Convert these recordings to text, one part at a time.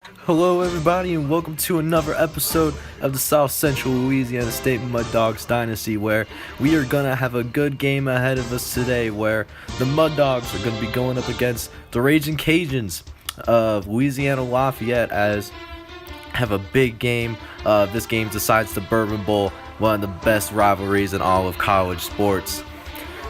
Hello everybody and welcome to another episode of the South Central Louisiana State Mud Dogs Dynasty, where we are going to have a good game ahead of us today, where the Mud Dogs are going to be going up against the Raging Cajuns of Louisiana Lafayette, as have a big game. This game decides the Bourbon Bowl, one of the best rivalries in all of college sports.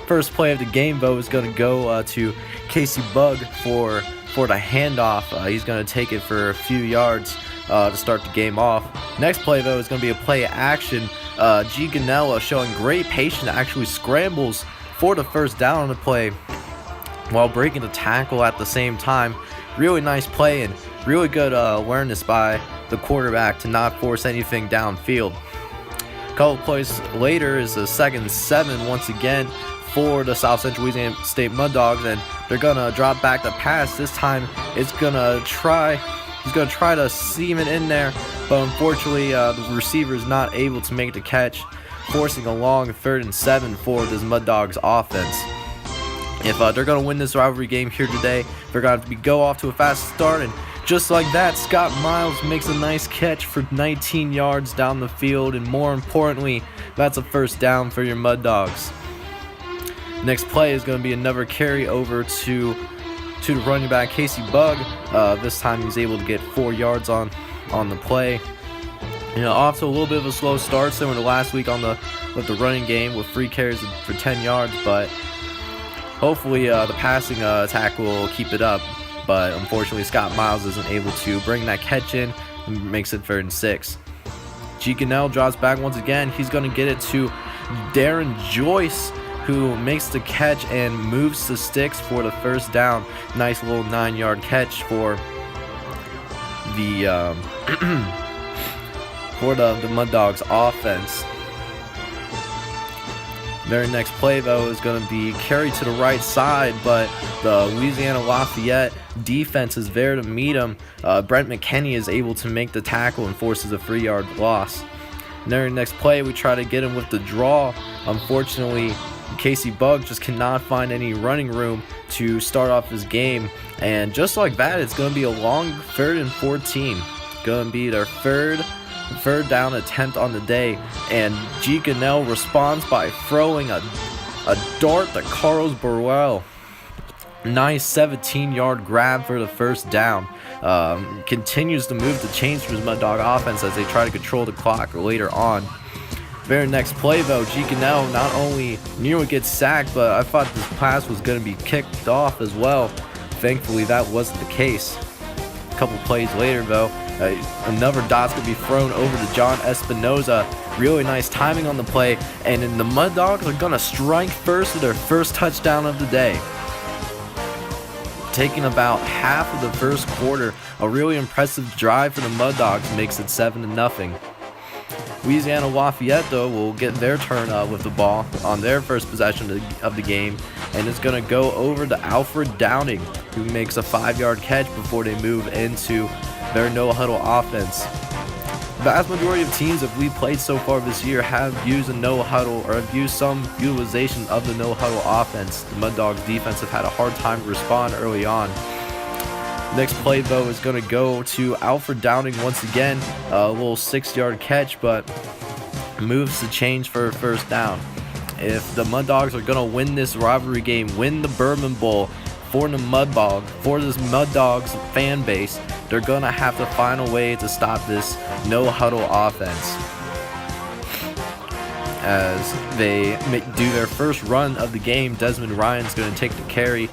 First play of the game, though, is going to go to Casey Bug for the handoff. He's going to take it for a few yards to start the game off. Next play, though, is going to be a play action. G. Ganella, showing great patience, actually scrambles for the first down on the play while breaking the tackle at the same time. Really nice play and really good awareness by the quarterback to not force anything downfield. A couple plays later is a 2nd and 7 once again for the South Central Louisiana State Mud Dogs, and they're gonna drop back the pass. This time he's gonna try to seam it in there, but unfortunately the receiver is not able to make the catch, forcing a long 3rd and 7 for this Mud Dogs offense. If they're gonna win this rivalry game here today, they're gonna have to go off to a fast start, and just like that, Scott Miles makes a nice catch for 19 yards down the field, and more importantly, that's a first down for your Mud Dogs. Next play is going to be another carry over to the running back Casey Bug. This time he's able to get 4 yards on the play. Off to a little bit of a slow start similar to last week with the running game with 3 carries for 10 yards, but hopefully the passing attack will keep it up. But unfortunately, Scott Miles isn't able to bring that catch in and makes it 3rd and 6. G. Ganell drops back once again. He's going to get it to Darren Joyce, who makes the catch and moves the sticks for the first down. Nice little 9-yard catch for the the Mud Dogs offense. Very next play, though, is going to be carried to the right side, but the Louisiana Lafayette defense is there to meet him. Brent McKinney is able to make the tackle and forces a 3-yard loss. And then next play, we try to get him with the draw. Unfortunately, Casey Bug just cannot find any running room to start off his game, and just like that, it's going to be a long 3rd and 14. Going to be their third down attempt on the day, and G. Ganell responds by throwing a dart to Carlos Burwell. Nice 17-yard grab for the first down. Continues to move the chains for his Mud Dog offense as they try to control the clock later on. Very next play, though, G. Ganell not only nearly gets sacked, but I thought this pass was going to be kicked off as well. Thankfully, that wasn't the case. A couple plays later, though, another dot's going to be thrown over to John Espinoza. Really nice timing on the play, and then the Mud Dogs are going to strike first with their first touchdown of the day. Taking about half of the first quarter, a really impressive drive for the Mud Dogs makes it 7-0. Louisiana Lafayette, though, will get their turn with the ball on their first possession of the game, and it's going to go over to Alfred Downing, who makes a 5-yard catch before they move into their no-huddle offense. The vast majority of teams that we played so far this year have used a no-huddle or have used some utilization of the no-huddle offense. The Mud Dogs defense have had a hard time to respond early on. Next play, though, is going to go to Alfred Downing once again. A little 6-yard catch, but moves the chains for a first down. If the Mud Dogs are going to win this rivalry game, win the Bourbon Bowl for this Mud Dogs fan base, they're going to have to find a way to stop this no-huddle offense. As they do their first run of the game, Desmond Ryan's going to take the carry,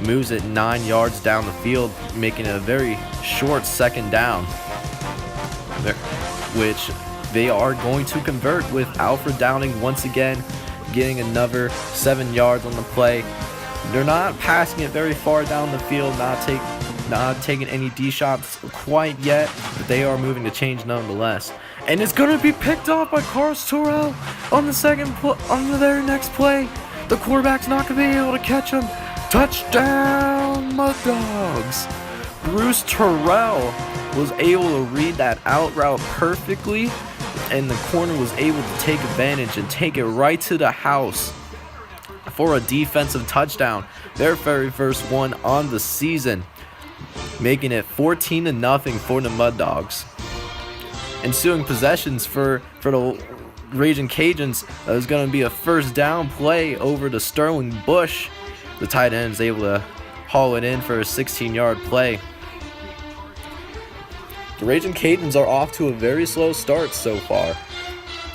moves it 9 yards down the field, making it a very short 2nd down, which they are going to convert with Alfred Downing once again getting another 7 yards on the play. They're not passing it very far down the field, not taking any D shots quite yet, but they are moving the chains nonetheless. And it's going to be picked off by Carlos Terrell on the very next play. The quarterback's not going to be able to catch him. Touchdown, Mud Dogs! Bruce Terrell was able to read that out route perfectly, and the corner was able to take advantage and take it right to the house for a defensive touchdown. Their very first one on the season. making it 14-0 for the Mud Dogs. Ensuing possessions for the Raging Cajuns is going to be a first down play over to Sterling Bush. The tight end is able to haul it in for a 16-yard play. The Raging Cajuns are off to a very slow start so far.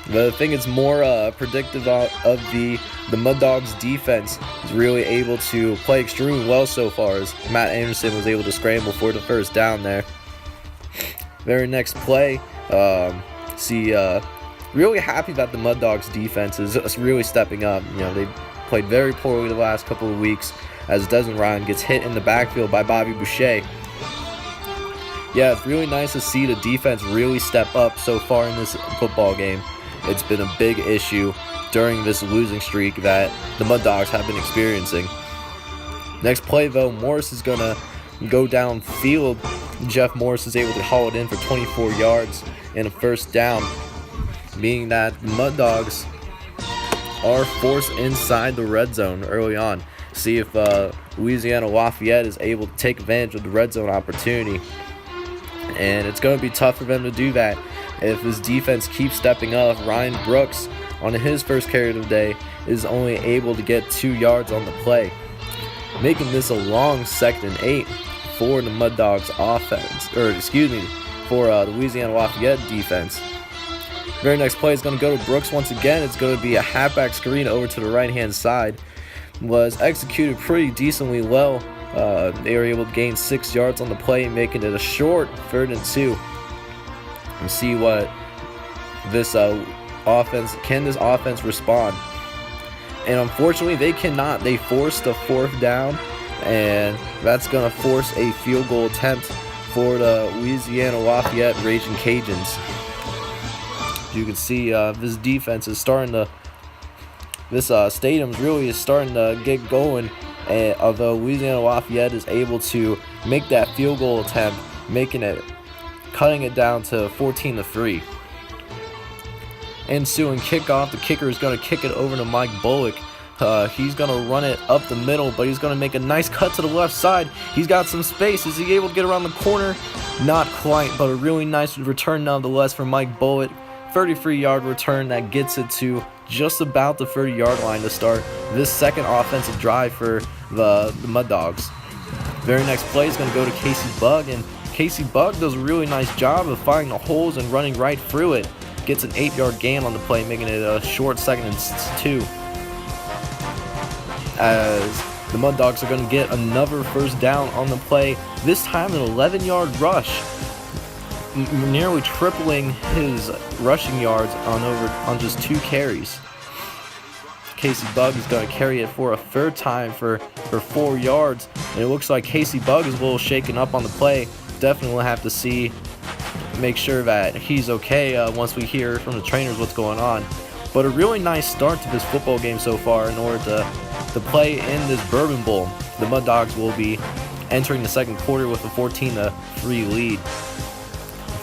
But I think it's more predictive of the Mud Dogs defense is really able to play extremely well so far, as Matt Anderson was able to scramble for the first down there. Very next play, really happy that the Mud Dogs defense is really stepping up. You know, they played very poorly the last couple of weeks as Desmond Ryan gets hit in the backfield by Bobby Boucher. Yeah, it's really nice to see the defense really step up so far in this football game. It's been a big issue during this losing streak that the Mud Dogs have been experiencing. Next play, though, Morris is going to go downfield. Jeff Morris is able to haul it in for 24 yards and a first down, meaning that the Mud Dogs are forced inside the red zone early on. See if Louisiana Lafayette is able to take advantage of the red zone opportunity. And it's going to be tough for them to do that if his defense keeps stepping up. Ryan Brooks, on his first carry of the day, is only able to get 2 yards on the play, making this a long 2nd and 8 for the Mud Dogs offense, for the Louisiana Lafayette defense. Very next play is going to go to Brooks once again. It's going to be a halfback screen over to the right-hand side. Was executed pretty decently well. They were able to gain 6 yards on the play, making it a short 3rd and 2. And see what this offense respond. And unfortunately, they cannot. They forced a 4th down, and that's going to force a field goal attempt for the Louisiana Lafayette Raging Cajuns. You can see this defense is starting to, this stadium really is starting to get going. Although Louisiana Lafayette is able to make that field goal attempt, cutting it down to 14-3. Ensuing kickoff, the kicker is going to kick it over to Mike Bullock. He's going to run it up the middle, but he's going to make a nice cut to the left side. He's got some space. Is he able to get around the corner? Not quite, but a really nice return nonetheless for Mike Bullock. 33-yard return that gets it to just about the 30-yard line to start this second offensive drive for the Mud Dogs. Very next play is going to go to Casey Bugg, and Casey Bugg does a really nice job of finding the holes and running right through it. Gets an 8-yard gain on the play, making it a short 2nd and 2. As the Mud Dogs are going to get another first down on the play, this time an 11-yard rush, nearly tripling his rushing yards on just 2 carries. Casey Bugg is going to carry it for a 3rd time for 4 yards, and it looks like Casey Bugg is a little shaken up on the play. Definitely will have to make sure that he's okay once we hear from the trainers what's going on. But a really nice start to this football game so far in order to play in this Bourbon Bowl. The Mud Dogs will be entering the second quarter with a 14-3 lead.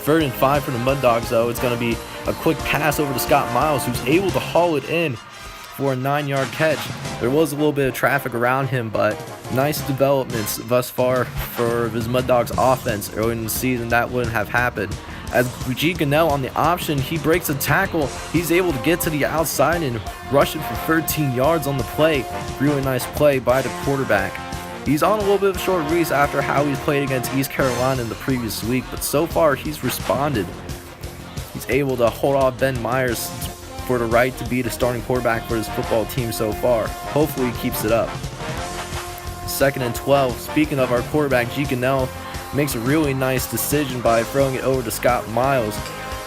3rd and 5 for the Mud Dogs, though. It's going to be a quick pass over to Scott Miles, who's able to haul it in for a 9-yard catch. There was a little bit of traffic around him, but nice developments thus far for this Mud Dogs offense. Early in the season, that wouldn't have happened. As G. Gunnell on the option, he breaks a tackle. He's able to get to the outside and rush it for 13 yards on the play. Really nice play by the quarterback. He's on a little bit of a short leash after how he's played against East Carolina in the previous week, but so far he's responded. He's able to hold off Ben Myers for the right to be the starting quarterback for his football team so far. Hopefully he keeps it up. 2nd and 12. Speaking of our quarterback, G. Gunnell makes a really nice decision by throwing it over to Scott Miles,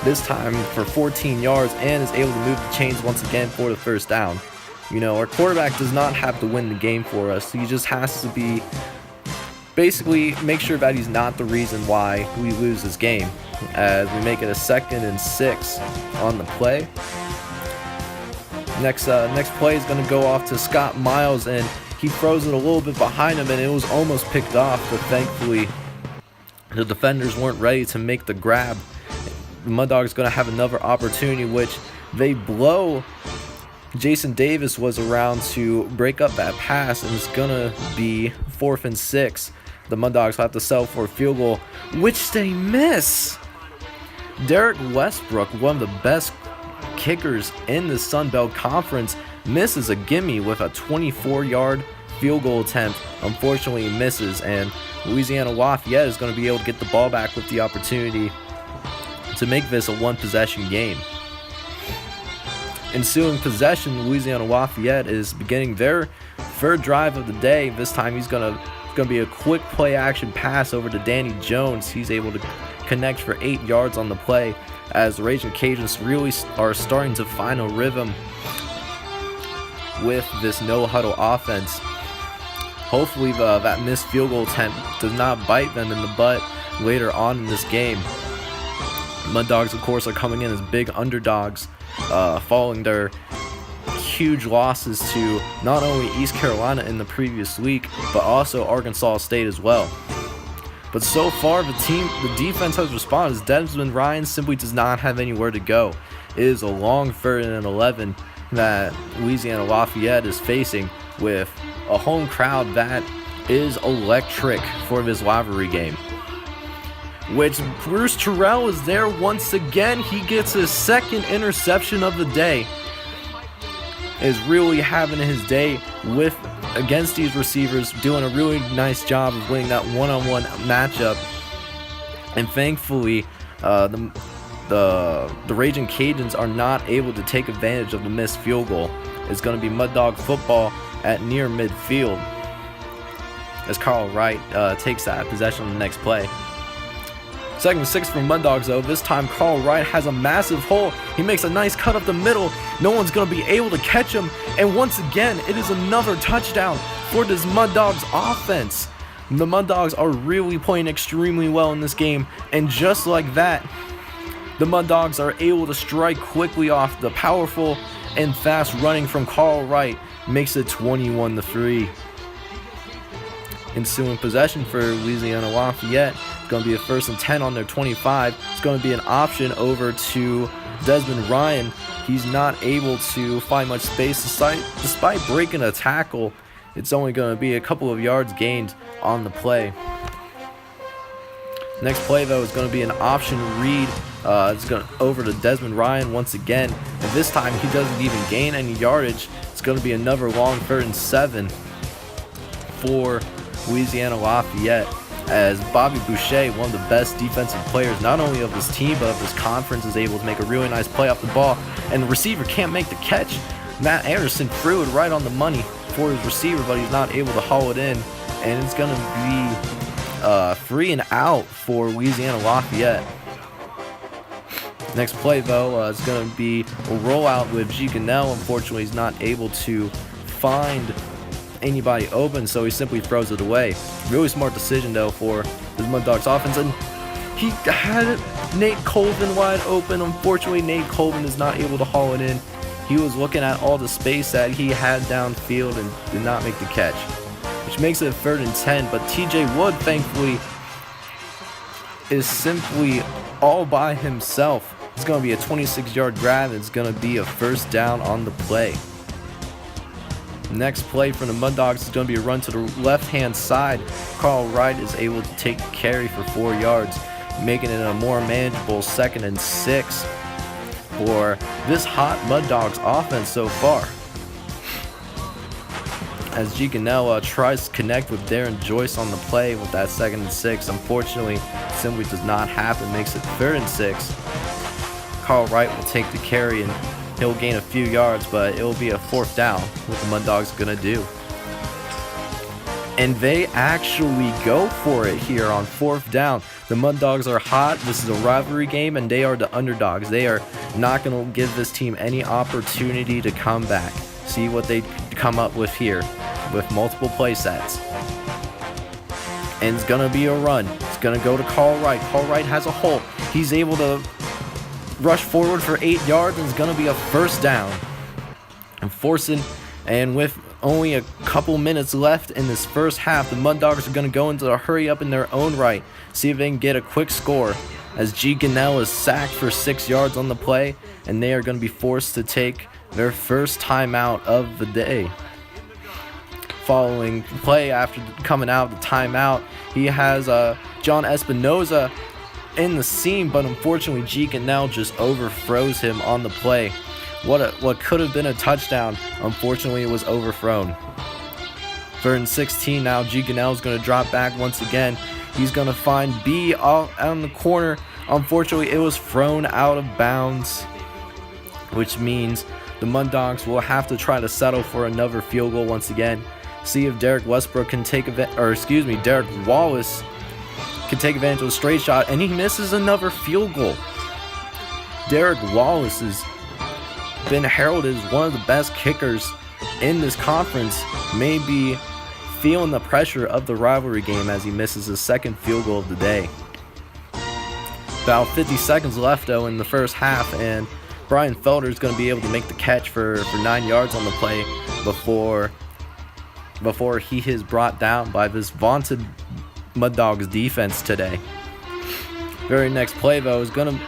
this time for 14 yards, and is able to move the chains once again for the first down. You know, our quarterback does not have to win the game for us. He just has to basically make sure that he's not the reason why we lose this game. As we make it a 2nd and 6 on the play. Next play is going to go off to Scott Miles, and he throws it a little bit behind him, and it was almost picked off, but thankfully the defenders weren't ready to make the grab. The Mud Dogs going to have another opportunity, which they blow. Jason Davis was around to break up that pass, and it's going to be 4th and 6. the Mud Dogs have to settle for a field goal, which they miss. Derek Westbrook, one of the best kickers in the Sun Belt Conference, misses a gimme with a 24-yard field goal attempt. Unfortunately, he misses, and Louisiana Lafayette is going to be able to get the ball back with the opportunity to make this a one-possession game. Ensuing possession, Louisiana Lafayette is beginning their third drive of the day. This time he's going to be a quick play-action pass over to Danny Jones. He's able to connect for 8 yards on the play, as the Raging Cajuns really are starting to find a rhythm with this no-huddle offense. Hopefully that missed field goal attempt does not bite them in the butt later on in this game. Mud Dogs, of course, are coming in as big underdogs, following their huge losses to not only East Carolina in the previous week, but also Arkansas State as well. But so far, the defense has responded, as Desmond Ryan simply does not have anywhere to go. It is a long 3rd and 11 that Louisiana Lafayette is facing, with a home crowd that is electric for this rivalry game. Which Bruce Terrell is there once again. He gets his 2nd interception of the day. Is really having his day against these receivers, doing a really nice job of winning that one-on-one matchup. And thankfully, the Raging Cajuns are not able to take advantage of the missed field goal. It's going to be Mud Dog football at near midfield, as Carl Wright takes that possession on the next play. 2nd and 6 for Mud Dogs, though. This time Carl Wright has a massive hole. He makes a nice cut up the middle. No one's going to be able to catch him. And once again, it is another touchdown for this Mud Dogs offense. The Mud Dogs are really playing extremely well in this game. And just like that, the Mud Dogs are able to strike quickly off the powerful and fast running from Carl Wright. Makes it 21-3. Ensuing possession for Louisiana Lafayette. It's going to be a 1st and 10 on their 25. It's going to be an option over to Desmond Ryan. He's not able to find much space despite breaking a tackle. It's only going to be a couple of yards gained on the play. Next play, though, is going to be an option read. It's going over to Desmond Ryan once again, and this time he doesn't even gain any yardage. It's going to be another long 3rd and 7 for Louisiana Lafayette, as Bobby Boucher, one of the best defensive players not only of this team but of this conference, is able to make a really nice play off the ball, and the receiver can't make the catch. Matt Anderson threw it right on the money for his receiver, but he's not able to haul it in, and it's going to be 3 and out for Louisiana Lafayette. Next play, though, is going to be a rollout with G. Gunnell. Unfortunately, he's not able to find anybody open, so he simply throws it away. Really smart decision, though, for the Mud Dogs offense, and he had Nate Colvin wide open. Unfortunately, Nate Colvin is not able to haul it in. He was looking at all the space that he had downfield and did not make the catch, which makes it 3rd and 10, but TJ Wood, thankfully, is simply all by himself. It's going to be a 26-yard grab, and it's going to be a 1st down on the play. Next play from the Mud Dogs is going to be a run to the left-hand side. Carl Wright is able to take the carry for 4 yards, making it a more manageable 2nd and 6 for this hot Mud Dogs offense so far. As G. Gunnell tries to connect with Darren Joyce on the play with that 2nd and 6. Unfortunately, simply does not happen. Makes it 3rd and 6. Carl Wright will take the carry, and he'll gain a few yards, but it will be a 4th down. What the Mud Dogs are going to do. And they actually go for it here on 4th down. The Mud Dogs are hot. This is a rivalry game, and they are the underdogs. They are not going to give this team any opportunity to come back. See what they come up with here with multiple play sets. And it's going to be a run. It's going to go to Carl Wright. Carl Wright has a hole. He's able to rush forward for 8 yards, and it's going to be a 1st down. And with only a couple minutes left in this first half, the Mud Dogs are going to go into a hurry up in their own right, see if they can get a quick score, as G. Gunnell is sacked for 6 yards on the play, and they are going to be forced to take their first timeout of the day. following play after coming out of the timeout. He has John Espinoza in the seam, but unfortunately G. Cannell just overthrows him on the play. What could have been a touchdown, unfortunately it was overthrown. 3rd and 16 now. G. Cannell is going to drop back once again. He's going to find B out on the corner. Unfortunately, it was thrown out of bounds, which means the Mud Dogs will have to try to settle for another field goal once again. See if Derek Wallace can take advantage of a straight shot, and he misses another field goal. Derek Wallace has been heralded as one of the best kickers in this conference, maybe feeling the pressure of the rivalry game as he misses his second field goal of the day. About 50 seconds left though in the first half, and Brian Felder is going to be able to make the catch for 9 yards on the play before he is brought down by this vaunted Mud Dogs defense today. Very next play though is going to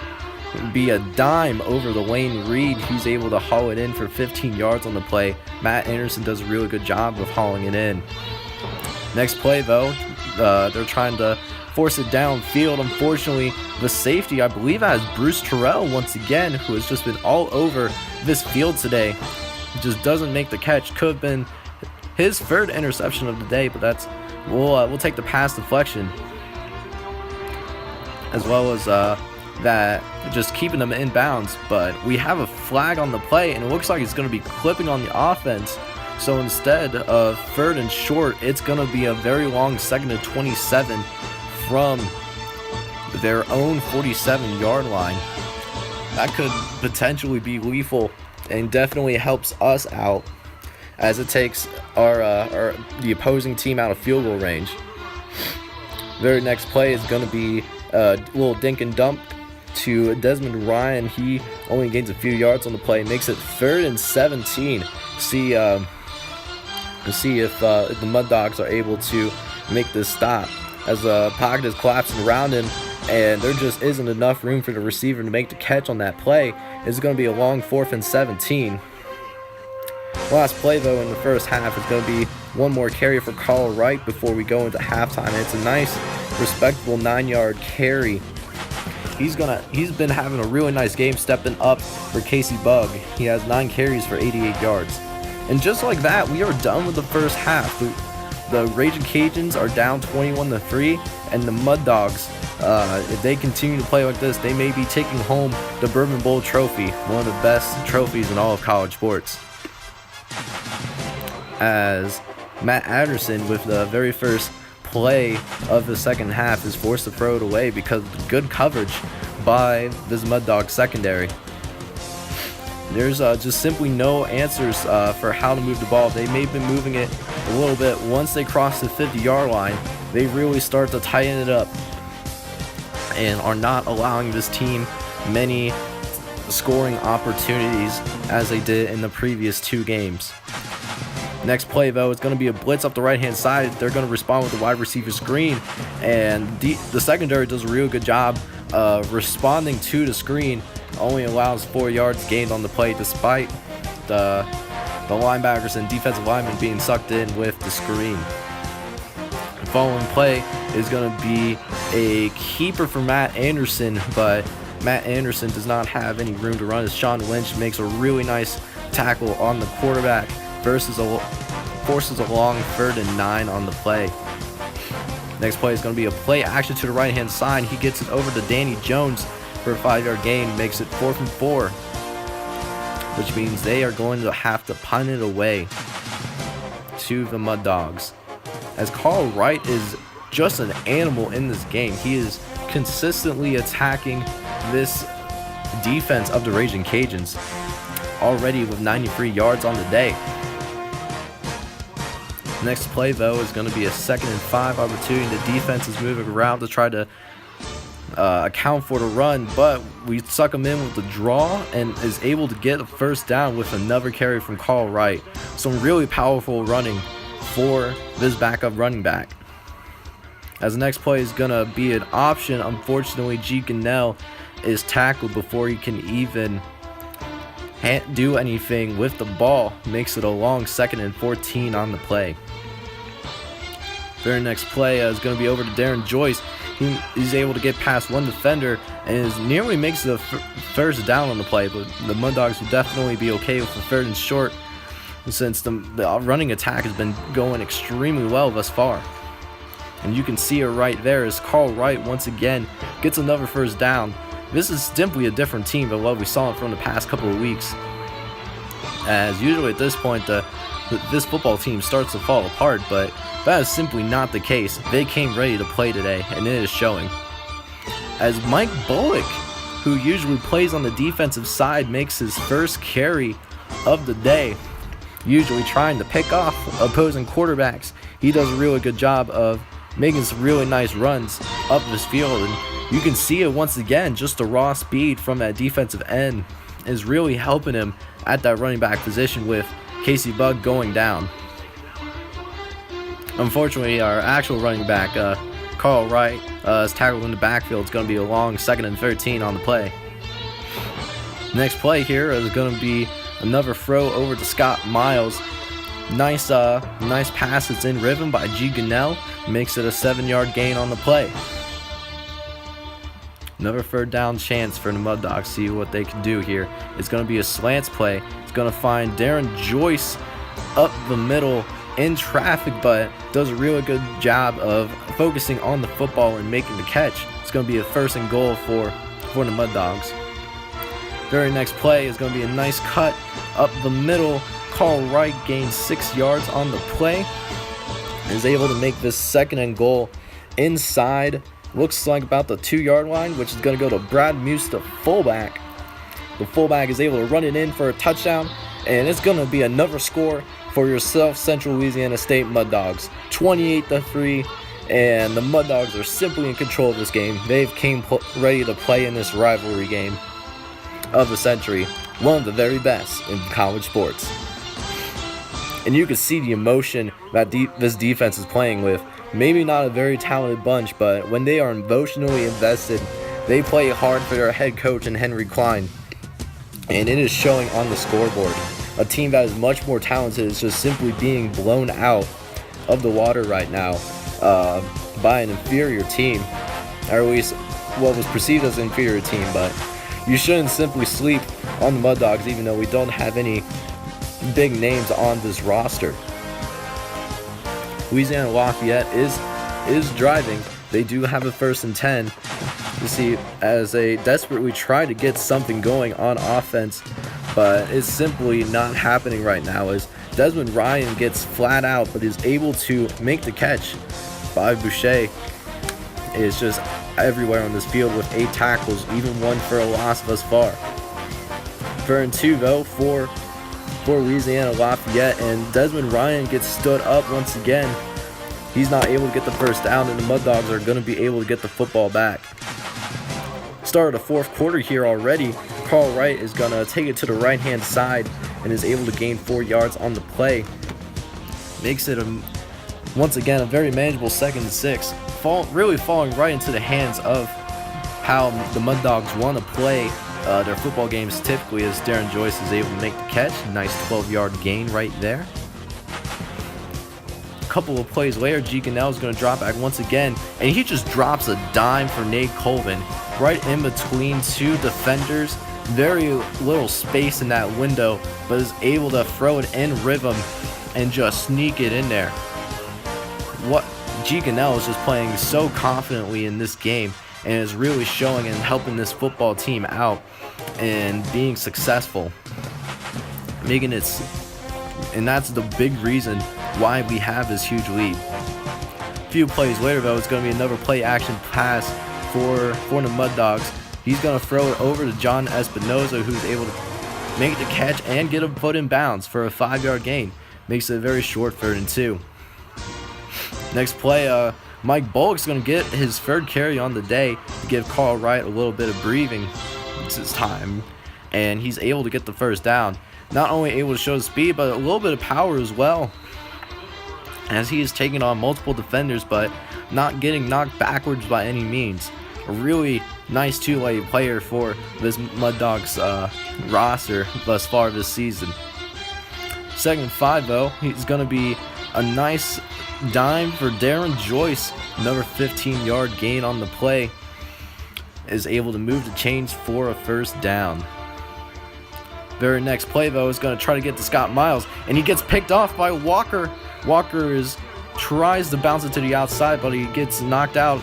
be a dime over the Wayne Reed. He's able to haul it in for 15 yards on the play. Matt Anderson does a really good job of hauling it in. Next play though, they're trying to force it downfield. Unfortunately, the safety, I believe, has Bruce Terrell once again, who has just been all over this field today. He just doesn't make the catch. Could have been his 3rd interception of the day, but we'll take the pass deflection, as well as that just keeping them in bounds. But we have a flag on the play, and it looks like it's going to be clipping on the offense. So instead of 3rd and short, it's going to be a very long 2nd and 27 from their own 47-yard line. That could potentially be lethal and definitely helps us out, as it takes the opposing team out of field goal range. Very next play is going to be a little dink and dump to Desmond Ryan. He only gains a few yards on the play, makes it 3rd and 17. See if the Mud Dogs are able to make this stop, as the pocket is collapsing around him, and there just isn't enough room for the receiver to make the catch on that play. It's going to be a long 4th and 17. Last play though in the first half is going to be one more carry for Carl Wright before we go into halftime. And it's a nice, respectable 9-yard carry. He's been having a really nice game, stepping up for Casey Bugg. He has 9 carries for 88 yards. And just like that, we are done with the first half. The Raging Cajuns are down 21-3, and the Mud Dogs, if they continue to play like this, they may be taking home the Bourbon Bowl trophy, one of the best trophies in all of college sports. As Matt Anderson, with the very first play of the second half, is forced to throw it away because of the good coverage by this Mud Dog secondary. There's just simply no answers for how to move the ball. They may have been moving it a little bit. Once they cross the 50-yard line, they really start to tighten it up and are not allowing this team many scoring opportunities as they did in the previous 2 games. Next play though is going to be a blitz up the right hand side. They're going to respond with the wide receiver screen, and the secondary does a real good job responding to the screen. Only allows 4 yards gained on the play, despite the linebackers and defensive linemen being sucked in with the screen. The following play is going to be a keeper for Matt Anderson, but Matt Anderson does not have any room to run, as Sean Lynch makes a really nice tackle on the quarterback forces a long 3rd and 9 on the play. Next play is going to be a play action to the right hand side. He gets it over to Danny Jones for a 5-yard gain, makes it 4th and 4, which means they are going to have to punt it away to the Mud Dogs, as Carl Wright is just an animal in this game. He is consistently attacking this defense of the Raging Cajuns, already with 93 yards on the day. Next play though is going to be a 2nd and 5 opportunity. The defense is moving around to try to account for the run, but we suck him in with the draw and is able to get a first down with another carry from Carl Wright. Some really powerful running for this backup running back. As the next play is going to be an option, unfortunately G. Cannell is tackled before he can even do anything with the ball. Makes it a long 2nd and 14 on the play. Very next play is going to be over to Darren Joyce. He's able to get past one defender and nearly makes the first down on the play, but the Mud Dogs will definitely be okay with the 3rd and short since the running attack has been going extremely well thus far. And you can see it right there as Carl Wright once again gets another first down. This is simply a different team than what we saw from the past couple of weeks, as usually at this point this football team starts to fall apart, but that is simply not the case. They came ready to play today, and it is showing. As Mike Bullock, who usually plays on the defensive side, makes his first carry of the day, usually trying to pick off opposing quarterbacks. He does a really good job of making some really nice runs up this field, and you can see it once again. Just the raw speed from that defensive end is really helping him at that running back position with Casey Bugg going down. Unfortunately, our actual running back, Carl Wright, is tackled in the backfield. It's going to be a long 2nd and 13 on the play. Next play here is going to be another throw over to Scott Miles. Nice pass. It's in rhythm by G. Gunnell. Makes it a 7-yard gain on the play. Another 3rd down chance for the Mud Dogs. See what they can do here. It's going to be a slants play. It's going to find Darren Joyce up the middle in traffic, but does a really good job of focusing on the football and making the catch. It's going to be a 1st and goal for the Mud Dogs. Very next play is going to be a nice cut up the middle. Carl Wright gains 6 yards on the play. Is able to make this 2nd and goal inside. Looks like about the 2-yard line, which is going to go to Brad Muse, the fullback. The fullback is able to run it in for a touchdown, and it's going to be another score for your South Central Louisiana State Mud Dogs. 28-3, and the Mud Dogs are simply in control of this game. They've came ready to play in this rivalry game of the century, one of the very best in college sports. And you can see the emotion that this defense is playing with. Maybe not a very talented bunch, but when they are emotionally invested, they play hard for their head coach and Henry Klein. And it is showing on the scoreboard. A team that is much more talented is just simply being blown out of the water right now by an inferior team, or at least what was perceived as an inferior team. But you shouldn't simply sleep on the Mud Dogs, even though we don't have any big names on this roster. Louisiana Lafayette is driving. They do have a 1st and 10. You see, as they desperately try to get something going on offense, but it's simply not happening right now as Desmond Ryan gets flat out but is able to make the catch. Bobby Boucher is just everywhere on this field with 8 tackles, even 1 for a loss thus far. 3rd and 2 though for Louisiana Lafayette, and Desmond Ryan gets stood up once again. He's not able to get the first down, and the Mud Dogs are going to be able to get the football back. Start of the 4th quarter here already. Carl Wright is going to take it to the right-hand side and is able to gain 4 yards on the play. Makes it, once again, a very manageable 2nd and 6. Really falling right into the hands of how the Mud Dogs want to play their football games typically, as Darren Joyce is able to make the catch. Nice 12-yard gain right there. A couple of plays later, G. Gunnell is going to drop back once again, and he just drops a dime for Nate Colvin right in between 2 defenders. Very little space in that window, but is able to throw it in rhythm and just sneak it in there. G. Gunnell is just playing so confidently in this game and is really showing and helping this football team out and being successful, making it, and that's the big reason why we have this huge lead. A few plays later though, it's going to be another play action pass for the Mud Dogs. He's going to throw it over to John Espinoza, who's able to make the catch and get a foot in bounds for a 5-yard gain. Makes it a very short 3rd and 2. Next play, Mike Bullock's going to get his 3rd carry on the day to give Carl Wright a little bit of breathing. It's his time, and he's able to get the first down. Not only able to show the speed, but a little bit of power as well, as he is taking on multiple defenders, but not getting knocked backwards by any means. A really nice two-way player for this Mud Dogs roster thus far this season. 2nd and 5 though, he's going to be a nice dime for Darren Joyce. Another 15-yard gain on the play. Is able to move the chains for a first down. Very next play, though, is going to try to get to Scott Miles, and he gets picked off by Walker. Walker tries to bounce it to the outside, but he gets knocked out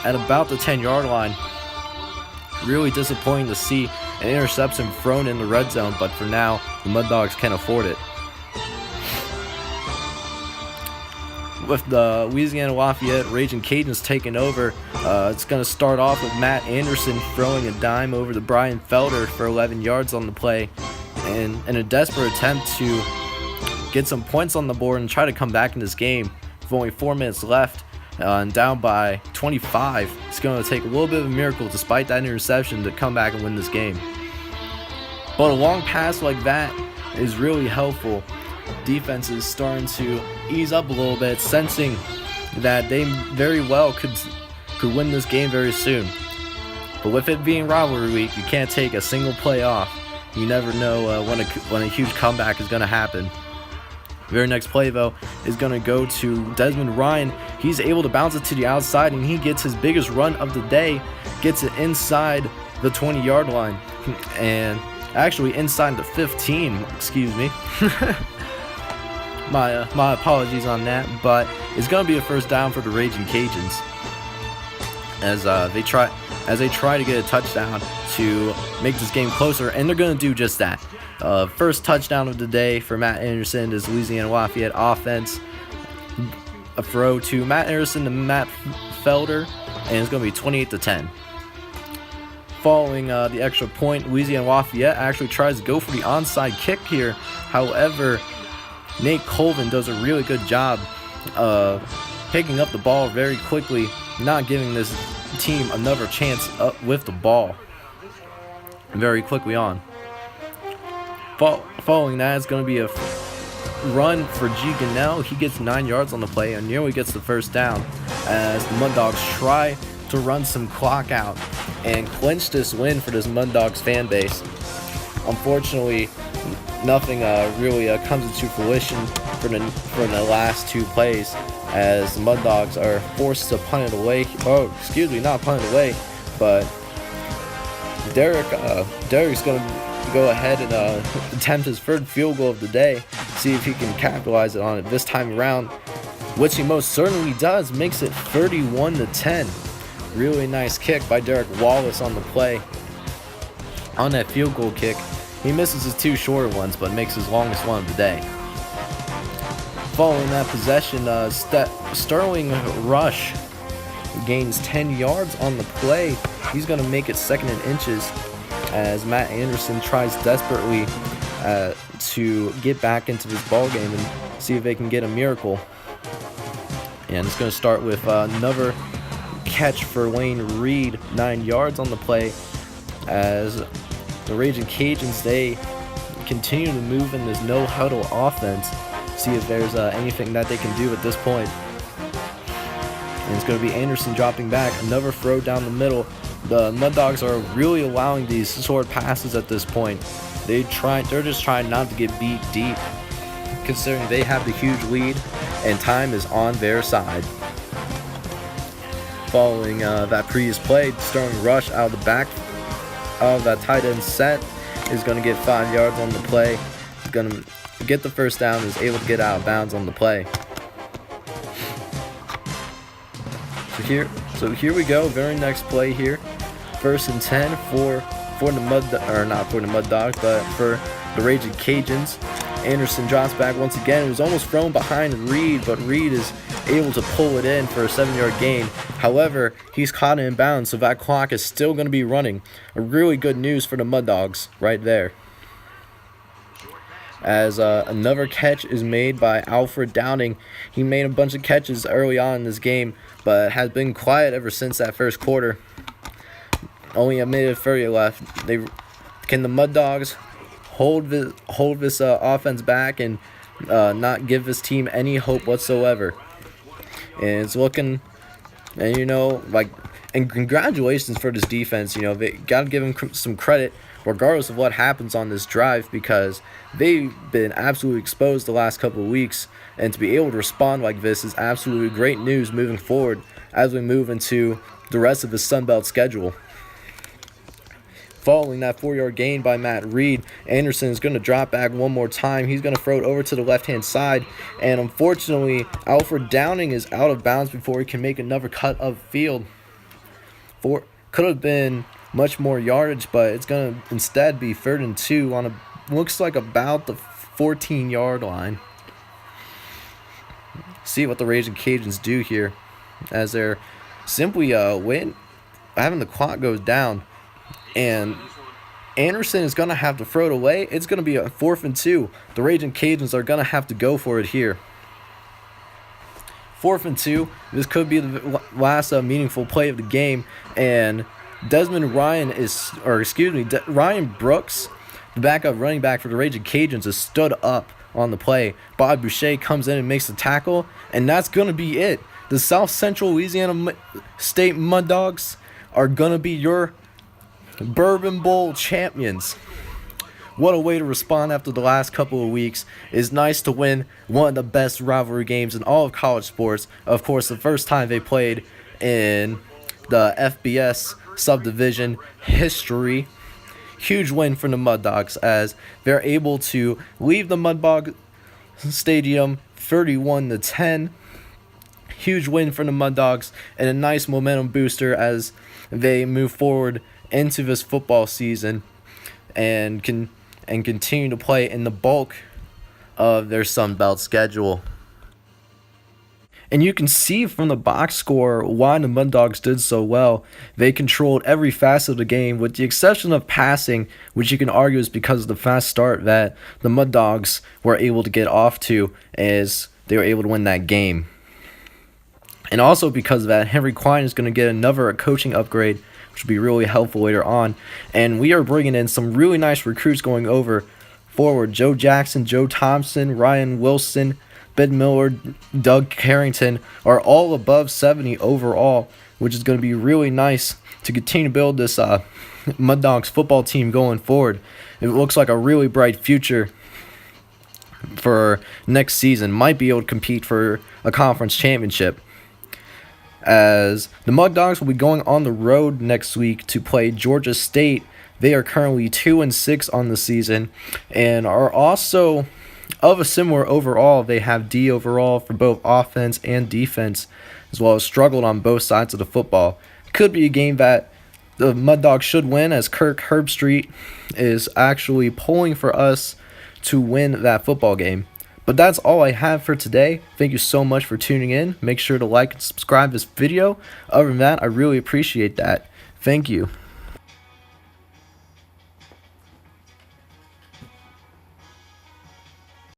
at about the 10-yard line. Really disappointing to see an interception thrown in the red zone, but for now, the Mud Dogs can afford it. With the Louisiana Lafayette Raging Cajuns taking over, it's going to start off with Matt Anderson throwing a dime over to Brian Felder for 11 yards on the play, and in a desperate attempt to get some points on the board and try to come back in this game with only 4 minutes left and down by 25. It's going to take a little bit of a miracle despite that interception to come back and win this game. But a long pass like that is really helpful. Defense is starting to ease up a little bit, sensing that they very well could win this game very soon. But with it being rivalry week, you can't take a single play off. You never know when a huge comeback is going to happen. Very next play, though, is going to go to Desmond Ryan. He's able to bounce it to the outside, and he gets his biggest run of the day, gets it inside the 20-yard line, and actually inside the 15, excuse me. My apologies on that, but it's going to be a first down for the Raging Cajuns as they try to get a touchdown to make this game closer, and they're going to do just that. First touchdown of the day for Matt Anderson is Louisiana Lafayette offense. A throw to Matt Anderson to Matt Felder, and it's going to be 28-10. Following the extra point, Louisiana Lafayette actually tries to go for the onside kick here. However, Nate Colvin does a really good job picking up the ball very quickly, not giving this team another chance up with the ball very quickly on. Following that is going to be a run for G. Gunnell. He gets 9 yards on the play and nearly gets the first down as the Mud Dogs try to run some clock out and clinch this win for this Mud Dogs fan base. Unfortunately, nothing really comes into fruition for the last two plays as the Mud Dogs are forced to punt it away. Oh, excuse me, not punt it away, but Derek's going to go ahead and attempt his third field goal of the day, see if he can capitalize on it this time around, which he most certainly does. Makes it 31-10. Really nice kick by Derek Wallace on the play. On that field goal kick, he misses his two shorter ones, but makes his longest one of the day. Following that possession, Sterling Rush gains 10 yards on the play. He's going to make it 2nd and inches as Matt Anderson tries desperately to get back into this ball game and see if they can get a miracle. And it's going to start with another catch for Wayne Reed, 9 yards on the play as the Raging Cajuns, they continue to move in this no-huddle offense. See if there's anything that they can do at this point. And it's going to be Anderson dropping back. Another throw down the middle. The Mud Dogs are really allowing these short passes at this point. They're just trying not to get beat deep, considering they have the huge lead and time is on their side. Following that previous play, Sterling Rush out of the back of that tight end set is going to get 5 yards on the play. He's going to get the first down, is able to get out of bounds on the play. So here we go. Very next play here. 1st and 10 for the Mud Dogs, but for the Raging Cajuns. Anderson drops back once again. It was almost thrown behind Reed, but Reed is able to pull it in for a 7-yard gain. However, he's caught in bounds, so that clock is still going to be running. A really good news for the Mud Dogs right there. As another catch is made by Alfred Downing. He made a bunch of catches early on in this game, but has been quiet ever since that first quarter. Only a minute 30 left. Can the Mud Dogs hold this offense back and not give this team any hope whatsoever? And it's looking, and like And congratulations for this defense. You know, they got to give them some credit regardless of what happens on this drive, because they've been absolutely exposed the last couple of weeks, and to be able to respond like this is absolutely great news moving forward as we move into the rest of the Sun Belt schedule. Following that 4-yard gain by Matt Reed, Anderson is going to drop back one more time. He's going to throw it over to the left-hand side, and unfortunately, Alfred Downing is out of bounds before he can make another cut of field. Could have been much more yardage, but it's going to instead be 3rd and 2 on looks like about the 14-yard line. See what the Raging Cajuns do here, as they're simply having the clock goes down, and Anderson is going to have to throw it away. It's going to be a 4th and 2. The Raging Cajuns are going to have to go for it here. 4th and 2. This could be the last meaningful play of the game, and Ryan Brooks, the backup running back for the Raging Cajuns, has stood up on the play. Bob Boucher comes in and makes the tackle, and that's going to be it. The South Central Louisiana State Mud Dogs are going to be your Bourbon Bowl champions. What a way to respond after the last couple of weeks. It's nice to win one of the best rivalry games in all of college sports. Of course, the first time they played in the FBS subdivision history. Huge win for the Mud Dogs, as they're able to leave the Mud Dog Stadium 31-10. Huge win for the Mud Dogs, and a nice momentum booster as they move forward into this football season and continue to play in the bulk of their Sun Belt schedule. And you can see from the box score why the Mud Dogs did so well. They controlled every facet of the game, with the exception of passing, which you can argue is because of the fast start that the Mud Dogs were able to get off to, as they were able to win that game. And also because of that, Henry Quine is going to get another coaching upgrade, which will be really helpful later on. And we are bringing in some really nice recruits going forward. Joe Jackson, Joe Thompson, Ryan Wilson, Ben Miller, Doug Carrington are all above 70 overall, which is going to be really nice to continue to build this Mud Dogs football team going forward. It looks like a really bright future for next season. Might be able to compete for a conference championship, as the Mud Dogs will be going on the road next week to play Georgia State. They are currently 2-6 on the season, and are also of a similar overall. They have D overall for both offense and defense, as well as struggled on both sides of the football. Could be a game that the Mud Dogs should win, as Kirk Herbstreit is actually pulling for us to win that football game. But that's all I have for today. Thank you so much for tuning in. Make sure to like and subscribe this video. Other than that, I really appreciate that. Thank you.